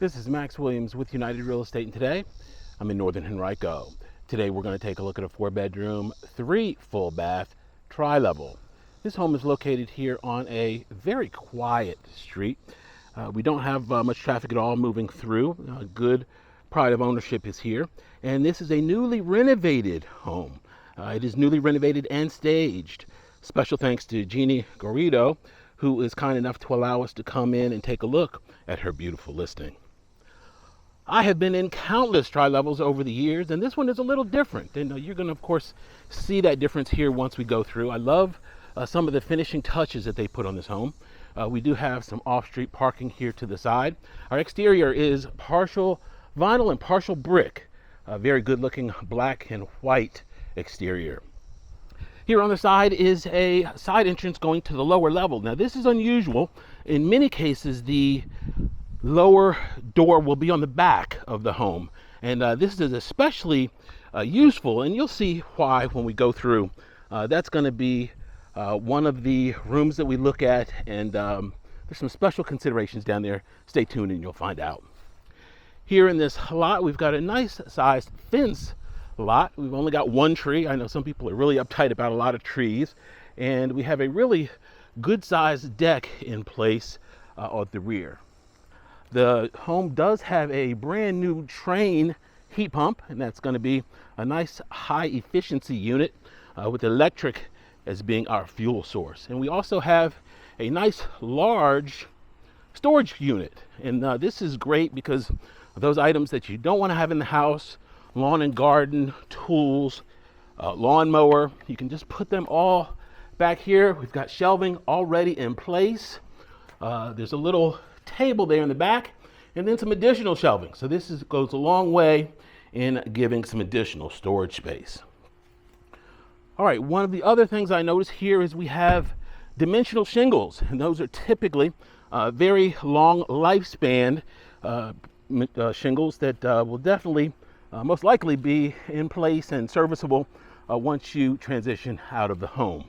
This is Max Williams with United Real Estate, and today I'm in northern Henrico. Today we're going to take a look at a 4-bedroom, 3 full bath, tri-level. This home is located here on a very quiet street. We don't have much traffic at all moving through. Good pride of ownership is here, and this is a newly renovated home. It is newly renovated and staged. Special thanks to Jeannie Garrido, who is kind enough to allow us to come in and take a look at her beautiful listing. I have been in countless tri-levels over the years, and this one is a little different. And you're going to, of course, see that difference here once we go through. I love some of the finishing touches that they put on this home. We do have some off-street parking here to the side. Our exterior is partial vinyl and partial brick. A very good-looking black and white exterior. Here on the side is a side entrance going to the lower level. Now, this is unusual. In many cases, the lower door will be on the back of the home, and this is especially useful, and you'll see why when we go through. That's going to be one of the rooms that we look at, and there's some special considerations down there. Stay tuned and you'll find out. Here in this lot, we've got a nice sized fence lot. We've only got one tree. I know some people are really uptight about a lot of trees, and we have a really good sized deck in place at the rear. The home does have a brand new Train heat pump, and that's going to be a nice high efficiency unit with electric as being our fuel source. And we also have a nice large storage unit, and this is great because of those items that you don't want to have in the house: lawn and garden tools, lawnmower. You can just put them all back here. We've got shelving already in place. There's a little table there in the back, and then some additional shelving. So this goes a long way in giving some additional storage space. All right, one of the other things I notice here is we have dimensional shingles, and those are typically very long lifespan shingles that will definitely most likely be in place and serviceable once you transition out of the home.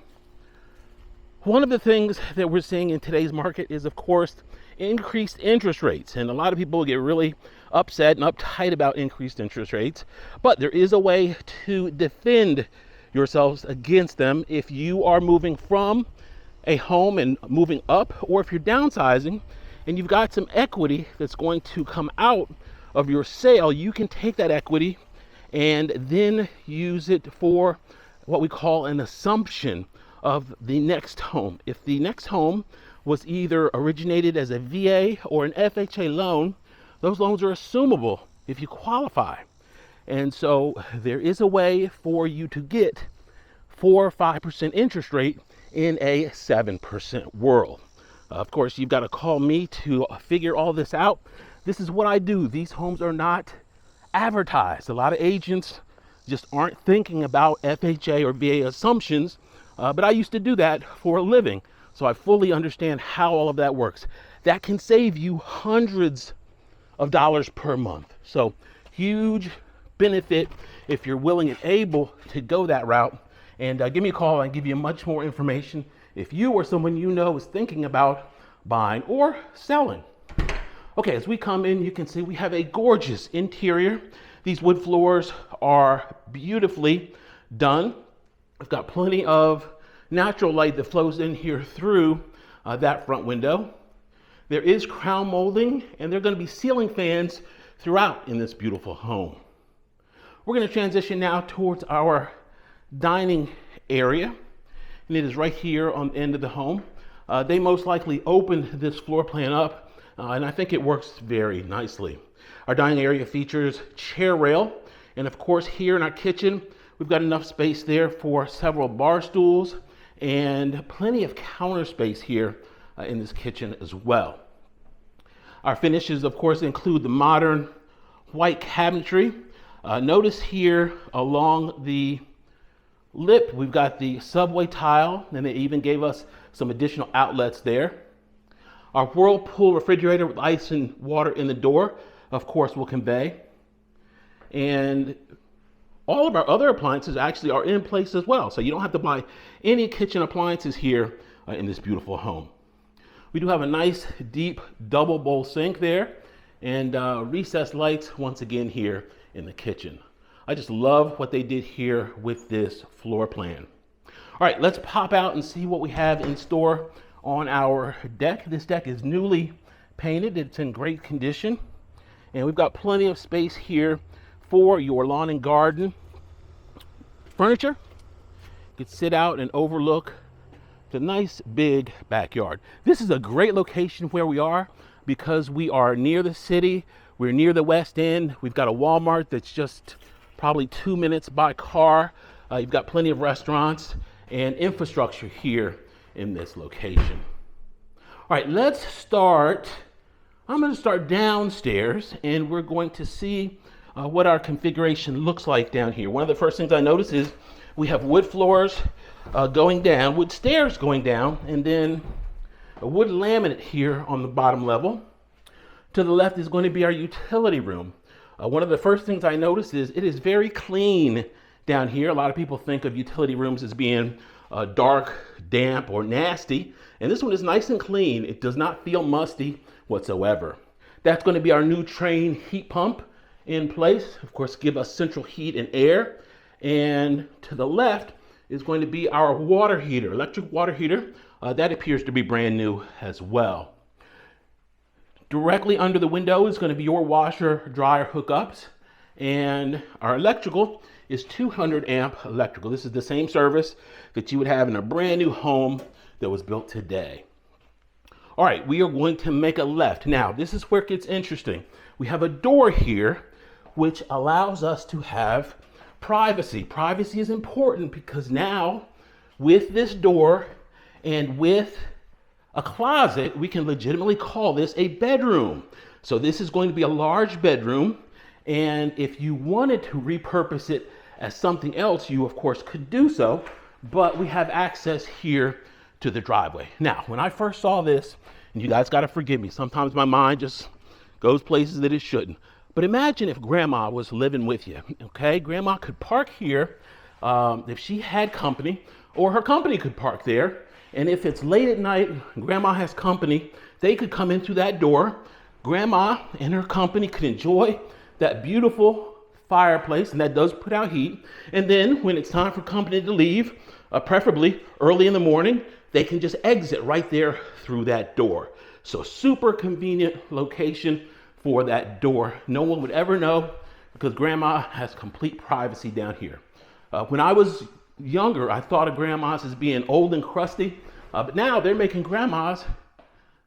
One of the things that we're seeing in today's market is, of course, increased interest rates. And a lot of people get really upset and uptight about increased interest rates. But there is a way to defend yourselves against them if you are moving from a home and moving up, or if you're downsizing and you've got some equity that's going to come out of your sale. You can take that equity and then use it for what we call an assumption of the next home. If the next home was either originated as a VA or an FHA loan, those loans are assumable if you qualify. And so there is a way for you to get 4 or 5% interest rate in a 7% world. Of course, you've got to call me to figure all this out. This is what I do. These homes are not advertised. A lot of agents just aren't thinking about FHA or VA assumptions. But I used to do that for a living, so I fully understand how all of that works. That can save you hundreds of dollars per month. So huge benefit if you're willing and able to go that route. And give me a call and give you much more information if you or someone you know is thinking about buying or selling. Okay, as we come in, you can see we have a gorgeous interior. These wood floors are beautifully done. We've got plenty of natural light that flows in here through that front window. There is crown molding, and there are going to be ceiling fans throughout in this beautiful home. We're going to transition now towards our dining area, and it is right here on the end of the home. They most likely opened this floor plan up, and I think it works very nicely. Our dining area features chair rail, and of course here in our kitchen, we've got enough space there for several bar stools and plenty of counter space here in this kitchen as well. Our finishes, of course, include the modern white cabinetry. Notice here along the lip, we've got the subway tile, and they even gave us some additional outlets there. Our Whirlpool refrigerator with ice and water in the door, of course, will convey. And all of our other appliances actually are in place as well. So you don't have to buy any kitchen appliances here in this beautiful home. We do have a nice deep double bowl sink there, and recessed lights once again here in the kitchen. I just love what they did here with this floor plan. All right, let's pop out and see what we have in store on our deck. This deck is newly painted. It's in great condition. And we've got plenty of space here for your lawn and garden furniture. You could sit out and overlook the nice big backyard. This is a great location where we are because we are near the city. We're near the West End. We've got a Walmart that's just probably 2 minutes by car. You've got plenty of restaurants and infrastructure here in this location. All right, let's start. I'm going to start downstairs and we're going to see what our configuration looks like down here. One of the first things I notice is we have wood floors going down, wood stairs going down, and then a wood laminate here on the bottom level. To the left is going to be our utility room. One of the first things I notice is it is very clean down here. A lot of people think of utility rooms as being dark, damp, or nasty. And this one is nice and clean. It does not feel musty whatsoever. That's going to be our new Train heat pump in place. Of course, give us central heat and air. And to the left is going to be our water heater, electric water heater. That appears to be brand new as well. Directly under the window is going to be your washer dryer hookups. And our electrical is 200 amp electrical. This is the same service that you would have in a brand new home that was built today. All right, we are going to make a left. Now, this is where it gets interesting. We have a door here, which allows us to have privacy. Privacy is important because now with this door and with a closet, we can legitimately call this a bedroom. So this is going to be a large bedroom. And if you wanted to repurpose it as something else, you of course could do so, but we have access here to the driveway. Now, when I first saw this, and you guys got to forgive me, sometimes my mind just goes places that it shouldn't. But imagine if grandma was living with you, okay? Grandma could park here if she had company, or her company could park there. And if it's late at night, grandma has company, they could come in through that door. Grandma and her company could enjoy that beautiful fireplace, and that does put out heat. And then when it's time for company to leave, preferably early in the morning, they can just exit right there through that door. So super convenient location for that door. No one would ever know because grandma has complete privacy down here. When I was younger, I thought of grandmas as being old and crusty, but now they're making grandmas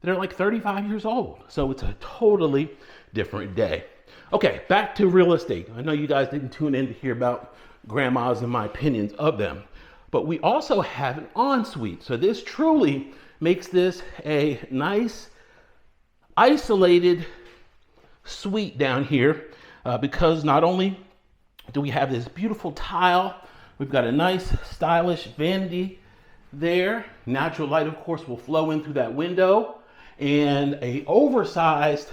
that are like 35 years old. So it's a totally different day. Okay, back to real estate. I know you guys didn't tune in to hear about grandmas and my opinions of them, but we also have an ensuite. So this truly makes this a nice, isolated suite down here because not only do we have this beautiful tile, we've got a nice, stylish vanity there. Natural light, of course, will flow in through that window, and a oversized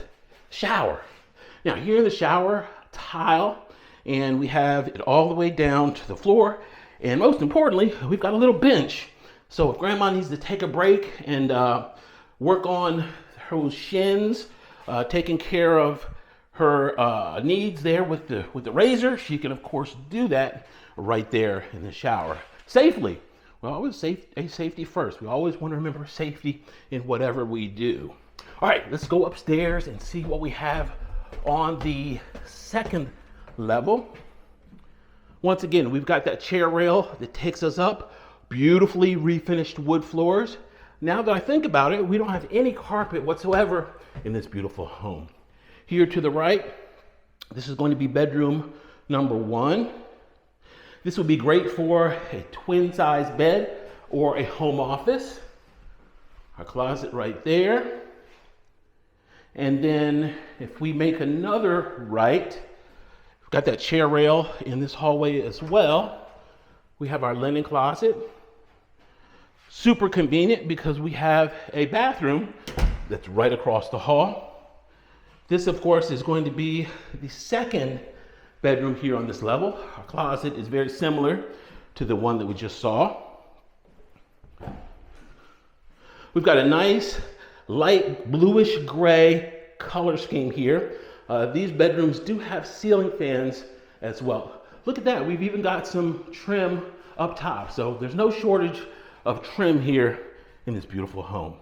shower. Now here in the shower, tile, and we have it all the way down to the floor. And most importantly, we've got a little bench. So if grandma needs to take a break and work on her shins, taking care of her needs there with the razor, she can of course do that right there in the shower safely. We always safety first. We always want to remember safety in whatever we do. All right, let's go upstairs and see what we have on the second level. Once again, we've got that chair rail that takes us up, beautifully refinished wood floors. Now that I think about it, we don't have any carpet whatsoever in this beautiful home. Here to the right, this is going to be bedroom number 1. This would be great for a twin size bed or a home office. Our closet right there. And then if we make another right, we've got that chair rail in this hallway as well. We have our linen closet. Super convenient because we have a bathroom that's right across the hall. This, of course, is going to be the second bedroom here on this level. Our closet is very similar to the one that we just saw. We've got a nice light bluish gray color scheme here. These bedrooms do have ceiling fans as well. Look at that, we've even got some trim up top. So there's no shortage of trim here in this beautiful home.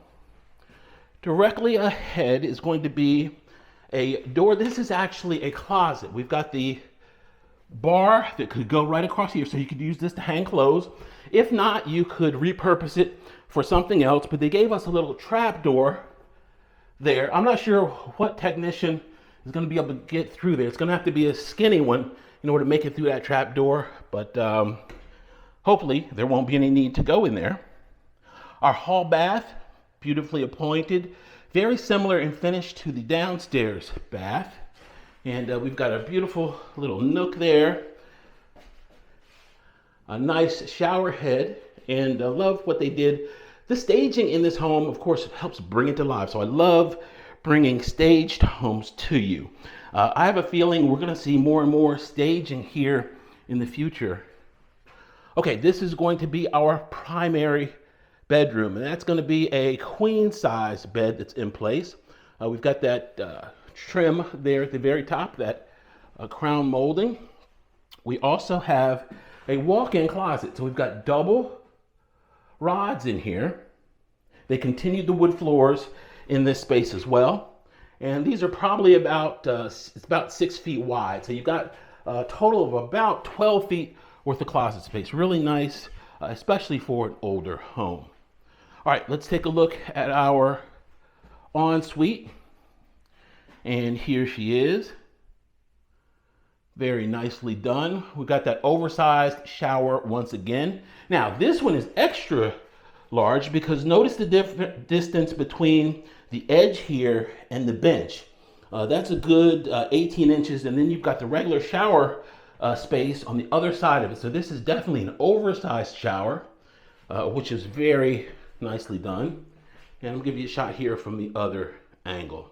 Directly ahead is going to be a door. This is actually a closet. We've got the bar that could go right across here, so you could use this to hang clothes. If not, you could repurpose it for something else, but they gave us a little trap door there. I'm not sure what technician is going to be able to get through there. It's going to have to be a skinny one in order to make it through that trap door, but hopefully there won't be any need to go in there. Our hall bath, beautifully appointed, very similar in finish to the downstairs bath. And we've got a beautiful little nook there, a nice shower head, and I love what they did. The staging in this home, of course, helps bring it to life. So I love bringing staged homes to you. I have a feeling we're going to see more and more staging here in the future. Okay, this is going to be our primary bedroom, and that's going to be a queen size bed that's in place. We've got that trim there at the very top, that crown molding. We also have a walk-in closet. So we've got double rods in here. They continued the wood floors in this space as well. And these are probably about, it's about 6 feet wide. So you've got a total of about 12 feet worth of closet space. Really nice, especially for an older home. All right, let's take a look at our ensuite. And here she is. Very nicely done. We've got that oversized shower once again. Now, this one is extra large because notice the different distance between the edge here and the bench. That's a good 18 inches, and then you've got the regular shower space on the other side of it. So this is definitely an oversized shower, which is very nicely done. And I'll give you a shot here from the other angle.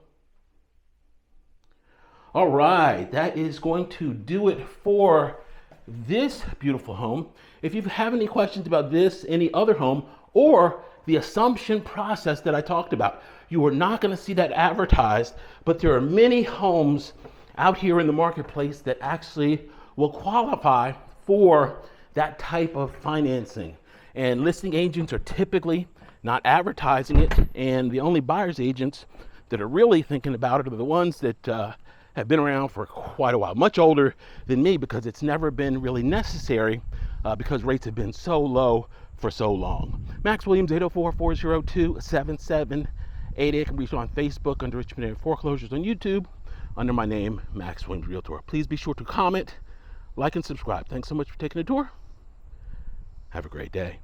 All right, that is going to do it for this beautiful home. If you have any questions about this, any other home, or the assumption process that I talked about, you are not going to see that advertised, but there are many homes out here in the marketplace that actually will qualify for that type of financing. And listing agents are typically not advertising it, and the only buyer's agents that are really thinking about it are the ones that have been around for quite a while, much older than me, because it's never been really necessary because rates have been so low for so long. Max Williams, 804-402-7788. You can reach me on Facebook under Richmond Area Foreclosures, on YouTube under my name, Max Williams Realtor. Please be sure to comment, like, and subscribe. Thanks so much for taking the tour. Have a great day.